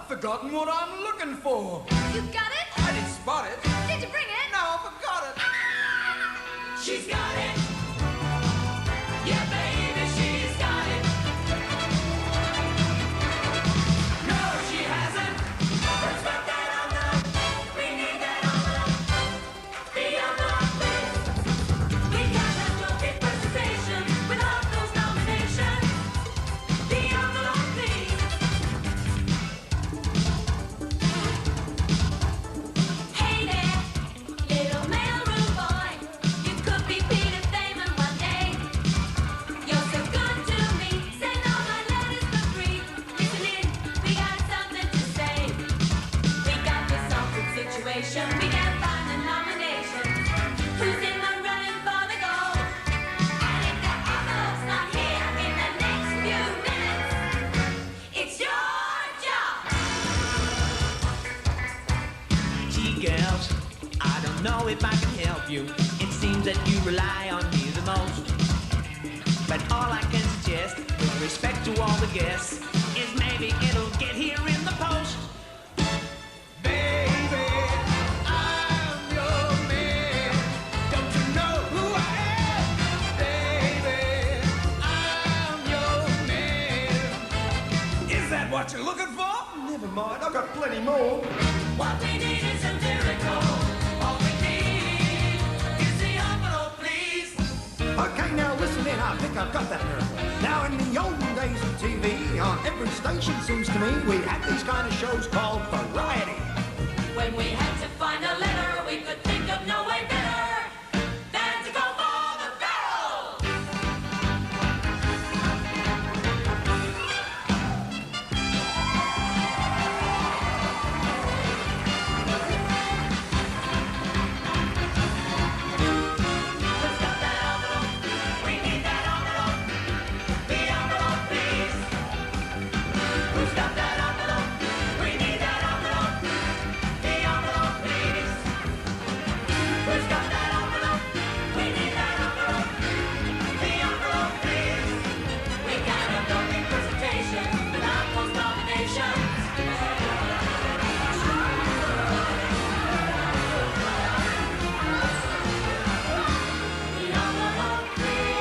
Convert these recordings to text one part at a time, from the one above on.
I've forgotten what I'm looking for. You got it? I didn't spot it. Did you bring it? No, I forgot it. She's got it. Yeah, baby, she's got it. No, she hasn't. Let's put that envelope. We need that envelope. The envelope, please. We got that trophy presentation with all those nominations. The envelope, please. Hey there, little mailroom boy. You could be Peter Damon one day. You're so good to me. Send all my letters for free. Listen in, we got something to say. We got this awkward situation. We can't find the nomination. Who's in the running for the goal? And if the envelope's not here in the next few minutes, it's your job. Gee, girls, I don't know if I can help you. It seems that you rely on me the most. But all I can suggest, with respect to all the guests, is maybe it'll get here in the post. Baby, I'm your man. Don't you know who I am? Baby, I'm your man. Is that what you're looking for? Never mind, I've got plenty more. What we need is a miracle. All we need is the envelope, please. Okay, now listen in. I think I've got that miracle. Now, in the olden days of TV, on every station, seems to me, we had these kind of shows called variety. When we had to find a letter, we could think of no way better than to go for the barrel. Who's got that envelope? We need that envelope. The envelope, please. Who's got that envelope? We need that envelope. The envelope, please. Who's got that envelope? We need that envelope. The envelope, please. We got a lovely presentation with our most nominations. The envelope, please.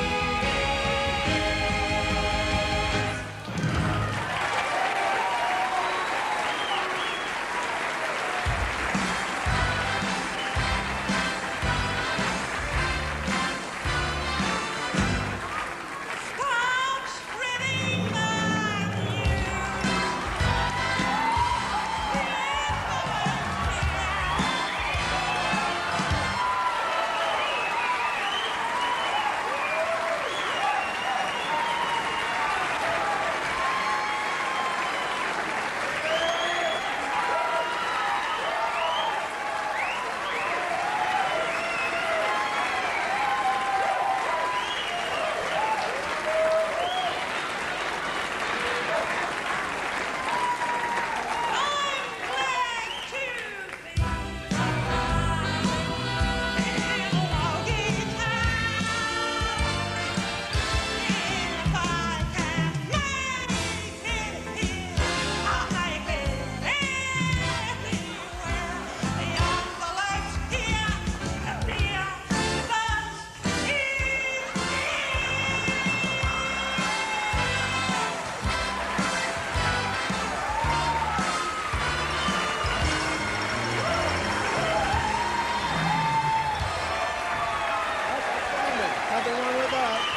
Nothing wrong with that.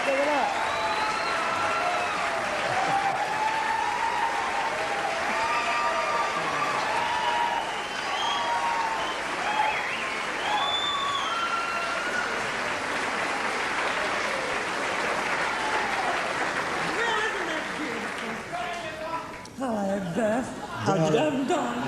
Look at that. Hello, Beth. How'd you have done?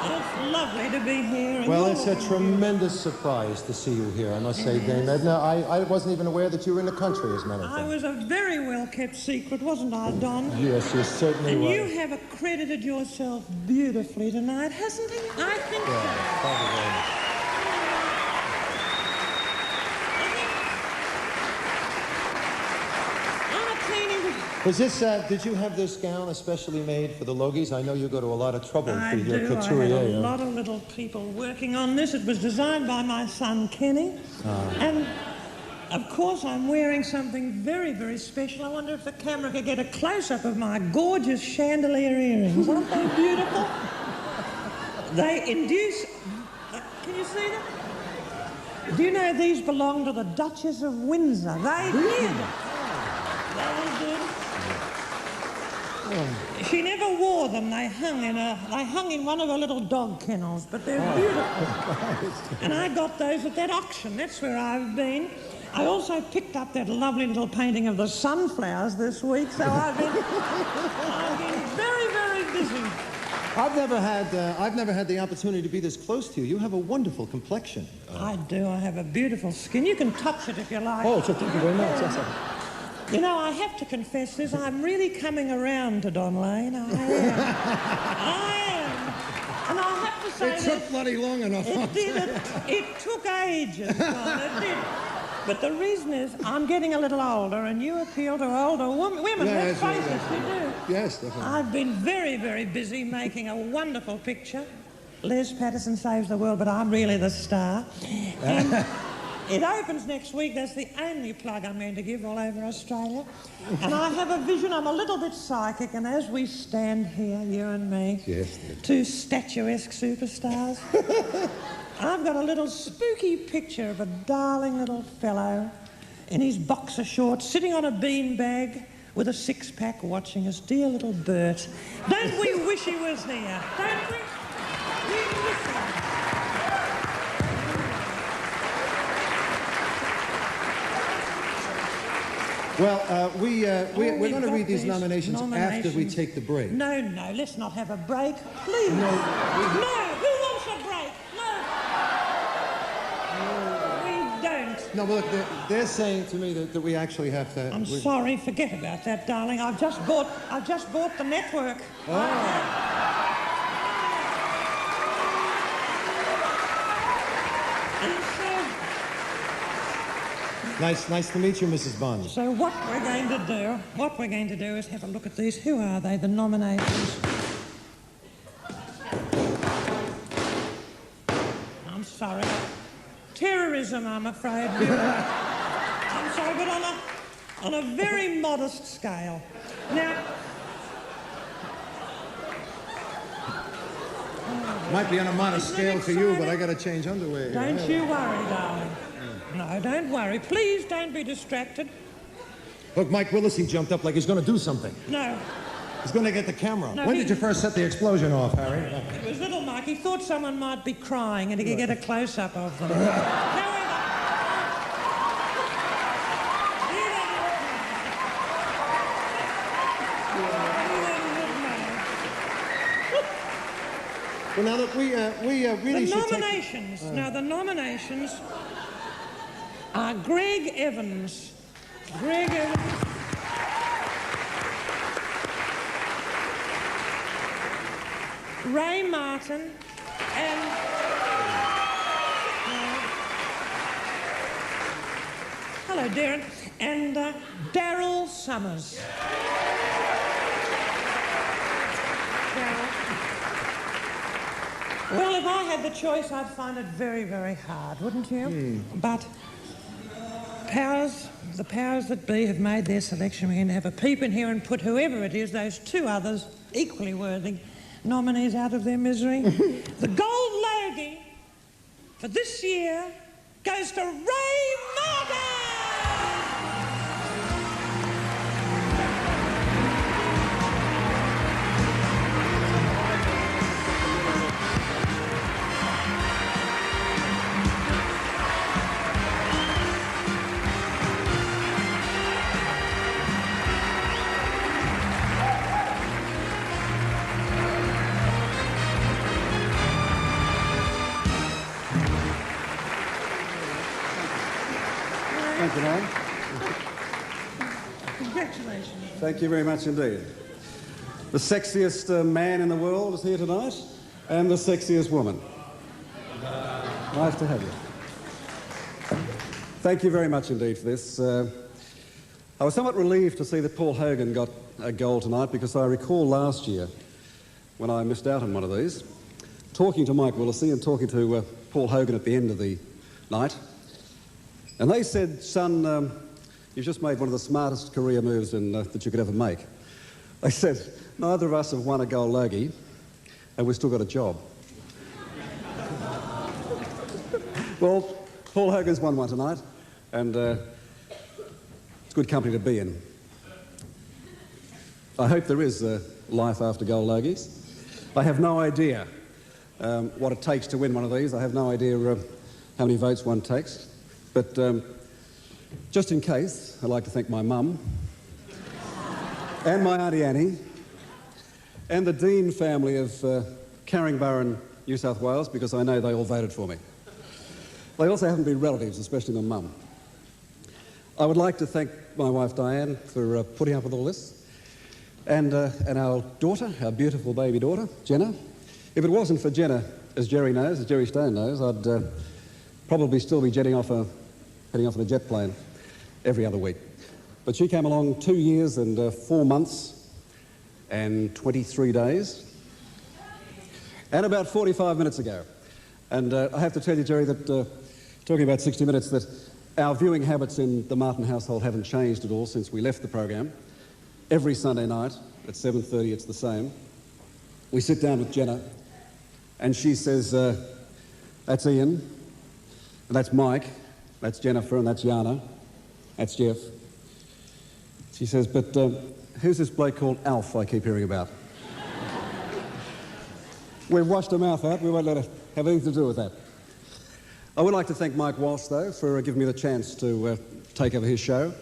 It's lovely to be here. and Well, you're it's a tremendous surprise to see you here, I must say, Dame Edna. I wasn't even aware that you were in the country, as a matter of I fact. was a very well-kept secret, wasn't I, Don? Yes, you certainly And were. you have accredited yourself beautifully tonight, hasn't he? I think Yeah, so. thank you very much. I'm a cleaning Was this, did you have this gown especially made for the Logies? I know you go to a lot of trouble I for your do. couturier. I had a lot of little people working on this. It was designed by my son, Kenny. And, of course, I'm wearing something very, very special. I wonder if the camera could get a close-up of my gorgeous chandelier earrings. Aren't they beautiful? They induce... can you see them? Do you know these belong to the Duchess of Windsor? They did. They did. She never wore them. They hung in one of her little dog kennels, but they're beautiful. And I got those at that auction. That's where I've been. I also picked up that lovely little painting of the sunflowers this week, so I've been very, very busy. I've never had the opportunity to be this close to you. You have a wonderful complexion. I do. I have a beautiful skin. You can touch it if you like. Oh, so thank you very much. Yes, sir. You know, I have to confess this. I'm really coming around to Don Lane. I am. I am. And I have to say It took bloody long enough. It did. It took ages, Don. It did. But the reason is I'm getting a little older, and you appeal to older women. Let's face it, you do. Yes, definitely. I've been very, very busy making a wonderful picture. Les Patterson Saves the World, but I'm really the star. And it opens next week. That's the only plug I'm going to give all over Australia. And I have a vision. I'm a little bit psychic, and as we stand here, you and me, yes, two statuesque superstars, I've got a little spooky picture of a darling little fellow in his boxer shorts, sitting on a beanbag with a six-pack watching us. Dear little Bert. Don't we wish he was here? Don't we? We miss him. Well, we're going to read these nominations after we take the break. No, let's not have a break. Please. No, who wants a break? No, we don't. No, but look, they're saying to me that we actually have to... I'm sorry, forget about that, darling. I've just bought the network. Oh. Nice to meet you, Mrs. Bond. So what we're going to do is have a look at these. Who are they, the nominations? I'm sorry. Terrorism, I'm afraid. I'm sorry, but on a very modest scale. Now... Might be on a modest scale for you, but I got to change underwear. Don't you worry, darling. No, don't worry. Please don't be distracted. Look, Mike Willis, he jumped up like he's going to do something. No. He's going to get the camera. No, when did you first set the explosion off, Harry? It was little Mike. He thought someone might be crying and he could get a close-up of them. However... Well, now look, we really should nominations. Now, the nominations are Greg Evans. Greg Evans. Ray Martin and... hello, Darren. And Daryl Summers. Well, if I had the choice, I'd find it very, very hard, wouldn't you? But the powers that be have made their selection. We're going to have a peep in here and put whoever it is, those two others, equally worthy nominees, out of their misery. The gold Logie for this year goes to Ray Martin! Thank you, Norm. Congratulations. Thank you very much indeed. The sexiest man in the world is here tonight, and the sexiest woman. Nice to have you. Thank you very much indeed for this. I was somewhat relieved to see that Paul Hogan got a goal tonight, because I recall last year, when I missed out on one of these, talking to Mike Willesee and talking to Paul Hogan at the end of the night, and they said, son, you've just made one of the smartest career moves that you could ever make. They said, neither of us have won a gold Logie, and we've still got a job. Well, Paul Hogan's won one tonight, and it's good company to be in. I hope there is life after gold Logies. I have no idea what it takes to win one of these. I have no idea how many votes one takes. But just in case, I'd like to thank my mum and my Auntie Annie and the Dean family of Carringborough in New South Wales, because I know they all voted for me. They also happen to be relatives, especially my mum. I would like to thank my wife Diane for putting up with all this, and our daughter, our beautiful baby daughter, Jenna. If it wasn't for Jenna, as Jerry knows, as Jerry Stone knows, I'd probably still be heading off on a jet plane every other week. But she came along 2 years and 4 months and 23 days and about 45 minutes ago. And I have to tell you, Jerry, that talking about 60 Minutes, that our viewing habits in the Martin household haven't changed at all since we left the program. Every Sunday night at 7:30, it's the same. We sit down with Jenna, and she says, that's Ian, and that's Mike, that's Jennifer, and that's Jana, that's Jeff. She says, but who's this bloke called Alf I keep hearing about? We've washed her mouth out. We won't let her have anything to do with that. I would like to thank Mike Walsh, though, for giving me the chance to take over his show.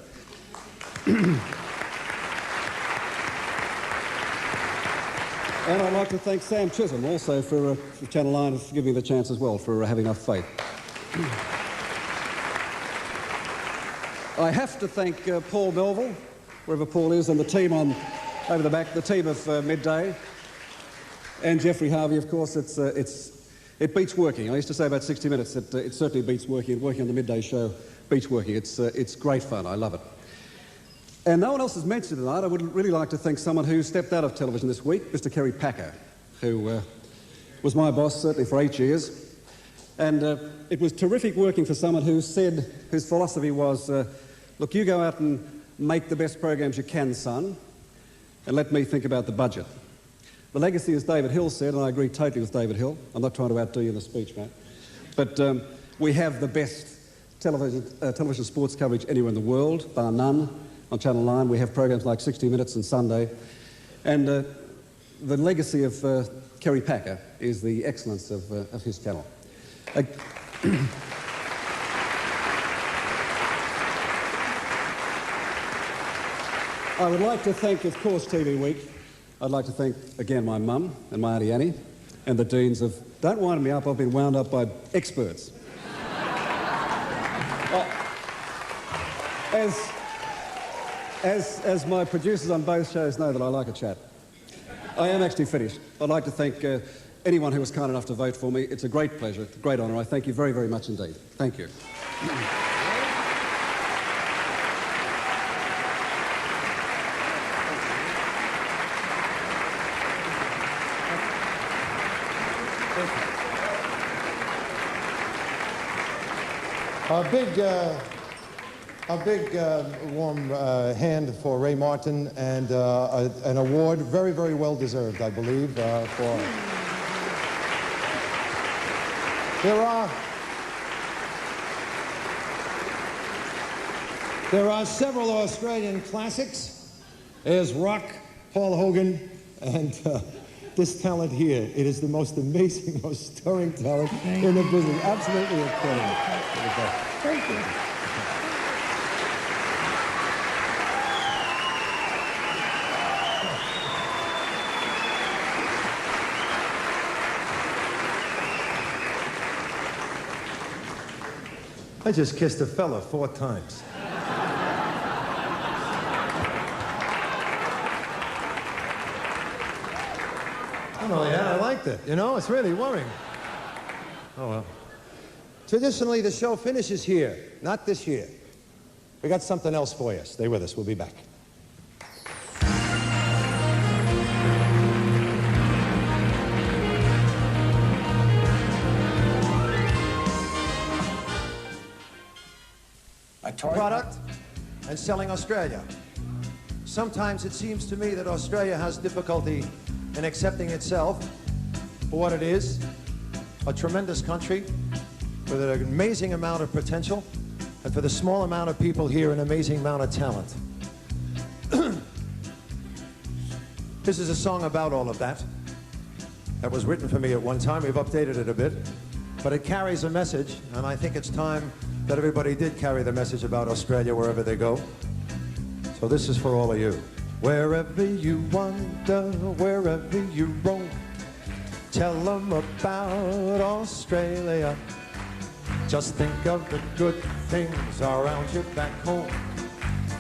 And I'd like to thank Sam Chisholm also for Channel 9 for giving me the chance as well, for having enough faith. I have to thank Paul Melville, wherever Paul is, and the team over the back, the team of Midday, and Geoffrey Harvey, of course. It beats working. I used to say about 60 Minutes that it certainly beats working, and working on the Midday show beats working. It's great fun. I love it. And no one else has mentioned tonight. I would really like to thank someone who stepped out of television this week, Mr. Kerry Packer, who was my boss certainly for 8 years. And it was terrific working for someone whose philosophy was, look, you go out and make the best programs you can, son, and let me think about the budget. The legacy, as David Hill said, and I agree totally with David Hill, I'm not trying to outdo you in the speech, mate, but we have the best television sports coverage anywhere in the world, bar none. On Channel 9, we have programs like 60 Minutes and Sunday. And the legacy of Kerry Packer is the excellence of his channel. I would like to thank, of course, TV Week. I'd like to thank, again, my mum and my Auntie Annie and the deans of... Don't wind me up, I've been wound up by experts. As my producers on both shows know that I like a chat. I am actually finished. I'd like to thank anyone who was kind enough to vote for me. It's a great pleasure, it's a great honour. I thank you very, very much indeed. Thank you. A big warm hand for Ray Martin, and an award very, very well deserved, I believe, for... There are several Australian classics. There's Rock, Paul Hogan, and this talent here. It is the most amazing, most stirring talent in the business. Absolutely incredible. Thank you. I just kissed a fella 4 times. Not only that, I liked it. You know, it's really worrying. Oh, well. Traditionally, the show finishes here. Not this year. We got something else for you. Stay with us. We'll be back. Product and selling Australia. Sometimes it seems to me that Australia has difficulty in accepting itself for what it is, a tremendous country with an amazing amount of potential, and for the small amount of people here, an amazing amount of talent. This is a song about all of that. That was written for me at one time. We've updated it a bit, but it carries a message, and I think it's time that everybody did carry the message about Australia wherever they go. So this is for all of you. Wherever you wander, wherever you roam, tell them about Australia. Just think of the good things around you back home.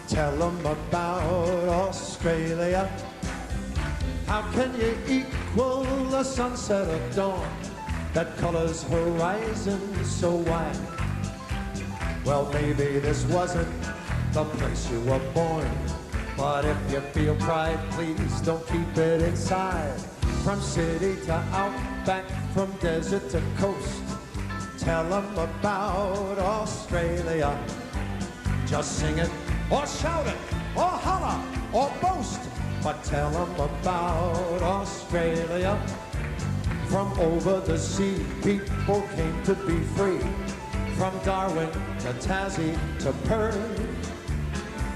Tell them about Australia. How can you equal the sunset of dawn that colors horizons so wide? Well, maybe this wasn't the place you were born, but if you feel pride, please don't keep it inside. From city to outback, from desert to coast, tell them about Australia. Just sing it, or shout it, or holler, or boast, but tell them about Australia. From over the sea, people came to be free. From Darwin to Tassie to Perth,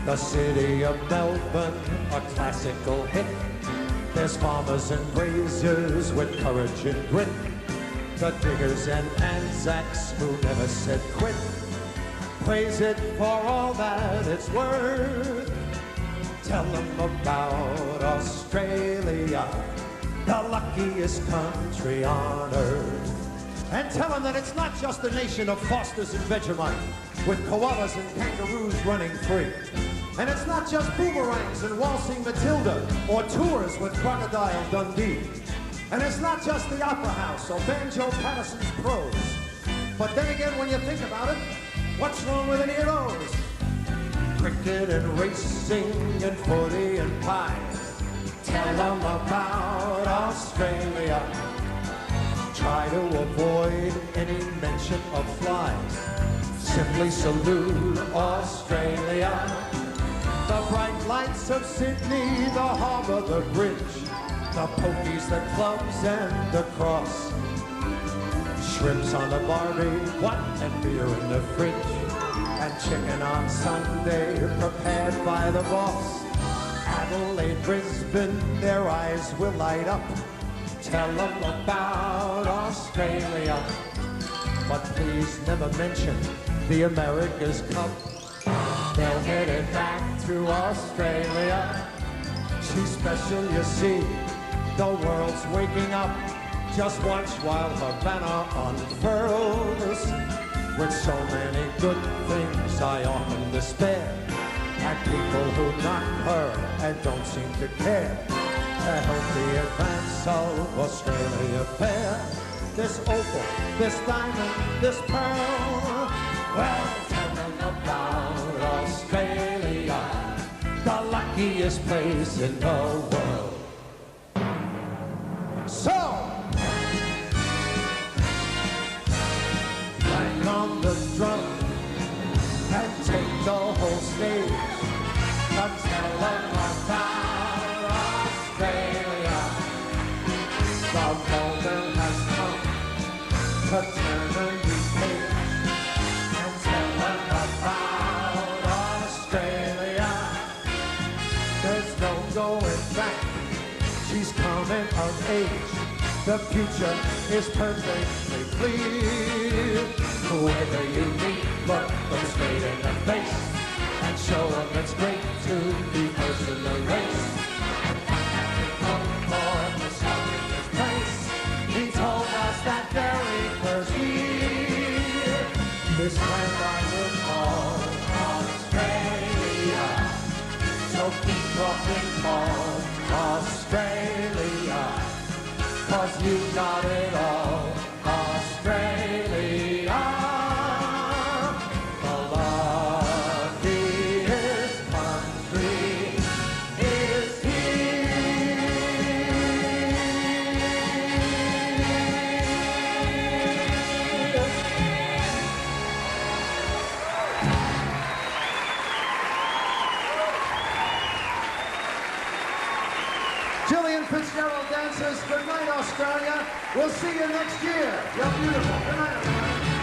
the city of Melbourne, a classical hit. There's farmers and braziers with courage and grit, the diggers and Anzacs who never said quit. Praise it for all that it's worth. Tell them about Australia, the luckiest country on earth. And tell them that it's not just a nation of Fosters and Vegemite, with koalas and kangaroos running free. And it's not just boomerangs and waltzing Matilda, or tours with Crocodile Dundee. And it's not just the Opera House or Banjo Patterson's prose. But then again, when you think about it, what's wrong with any of those? Cricket and racing and footy and pie. Tell them about Australia. Try to avoid any mention of flies. Simply salute Australia. The bright lights of Sydney, the harbour, the bridge, the pokies, the clubs, and the cross. Shrimps on the barbie, what? And beer in the fridge. And chicken on Sunday, prepared by the boss. Adelaide, Brisbane, their eyes will light up. Tell them about Australia, but please never mention the America's Cup. They'll head it back to Australia. She's special, you see, the world's waking up. Just watch while Havana unfurls. With so many good things I often despair at people who knock her and don't seem to care. I hope the advance of Australia fair. This opal, this diamond, this pearl. Well, tell them about Australia, the luckiest place in the world. So, bang on the drum and take the whole stage. Come tell them about Australia. The moment has come to turn a new page and tell them about Australia. There's no going back. She's coming of age. The future is perfectly clear. Whoever you meet, look them straight in the face and show them it's great to be first in the race. He told us that very first year, this land I will call Australia. So keep talking called Australia, 'cause you got it all, Australia. The luckiest Gillian Fitzgerald dancers, good night, Australia. We'll see you next year. You're beautiful. Good night, everybody.